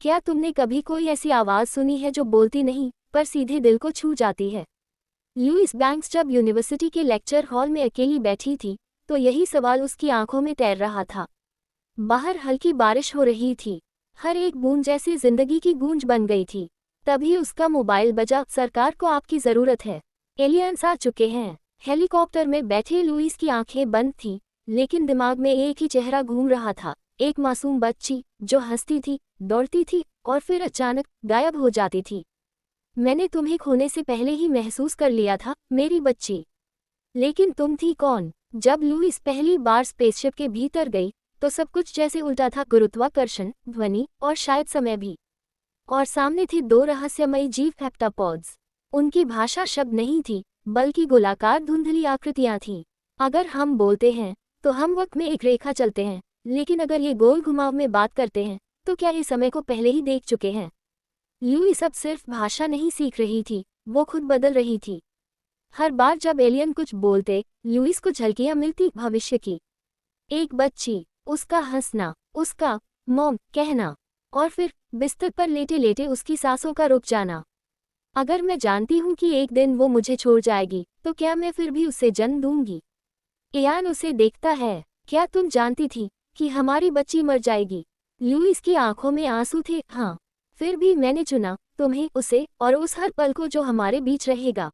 क्या तुमने कभी कोई ऐसी आवाज़ सुनी है जो बोलती नहीं पर सीधे दिल को छू जाती है? लुईस बैंक्स जब यूनिवर्सिटी के लेक्चर हॉल में अकेली बैठी थी तो यही सवाल उसकी आंखों में तैर रहा था। बाहर हल्की बारिश हो रही थी, हर एक बूंद जैसे जिंदगी की गूंज बन गई थी। तभी उसका मोबाइल बजा। सरकार को आपकी ज़रूरत है, एलियंस आ चुके हैं। हेलीकॉप्टर में बैठे लुईस की आंखें बंद थीं, लेकिन दिमाग में एक ही चेहरा घूम रहा था, एक मासूम बच्ची जो हंसती थी, दौड़ती थी और फिर अचानक गायब हो जाती थी। मैंने तुम्हें खोने से पहले ही महसूस कर लिया था, मेरी बच्ची। लेकिन तुम थी कौन? जब लुईस पहली बार स्पेसशिप के भीतर गई तो सब कुछ जैसे उल्टा था, गुरुत्वाकर्षण, ध्वनि और शायद समय भी। और सामने थे दो रहस्यमयी जीव, हेप्टापॉड्स। उनकी भाषा शब्द नहीं थी, बल्कि गोलाकार धुंधली आकृतियां थीं। अगर हम बोलते हैं तो हम वक्त में एक रेखा चलते हैं, लेकिन अगर ये गोल घुमाव में बात करते हैं तो क्या ये समय को पहले ही देख चुके हैं? लुईस अब सिर्फ भाषा नहीं सीख रही थी, वो खुद बदल रही थी। हर बार जब एलियन कुछ बोलते, लुईस को झलकियां मिलती भविष्य की। एक बच्ची, उसका हंसना, उसका मॉम कहना, और फिर बिस्तर पर लेटे लेटे उसकी सांसों का रुक जाना। अगर मैं जानती हूँ कि एक दिन वो मुझे छोड़ जाएगी तो क्या मैं फिर भी उसे जन्म दूंगी? इयान उसे देखता है। क्या तुम जानती थी कि हमारी बच्ची मर जाएगी? लुईस की आंखों में आंसू थे। हाँ, फिर भी मैंने चुना तुम्हें, उसे और उस हर पल को जो हमारे बीच रहेगा।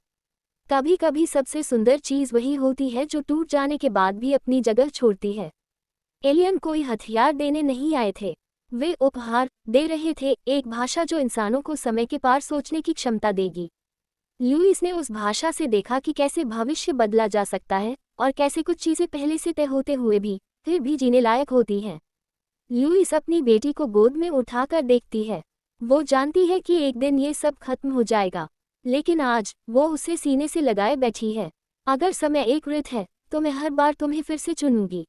कभी कभी सबसे सुंदर चीज वही होती है जो टूट जाने के बाद भी अपनी जगह छोड़ती है। एलियन कोई हथियार देने नहीं आए थे, वे उपहार दे रहे थे, एक भाषा जो इंसानों को समय के पार सोचने की क्षमता देगी। लुईस ने उस भाषा से देखा कि कैसे भविष्य बदला जा सकता है और कैसे कुछ चीजें पहले से तय होते हुए भी फिर भी जीने लायक होती हैं। लुईस अपनी बेटी को गोद में उठाकर देखती है। वो जानती है कि एक दिन ये सब खत्म हो जाएगा, लेकिन आज वो उसे सीने से लगाए बैठी है। अगर समय एक वृत्त है तो मैं हर बार तुम्हें फिर से चुनूंगी।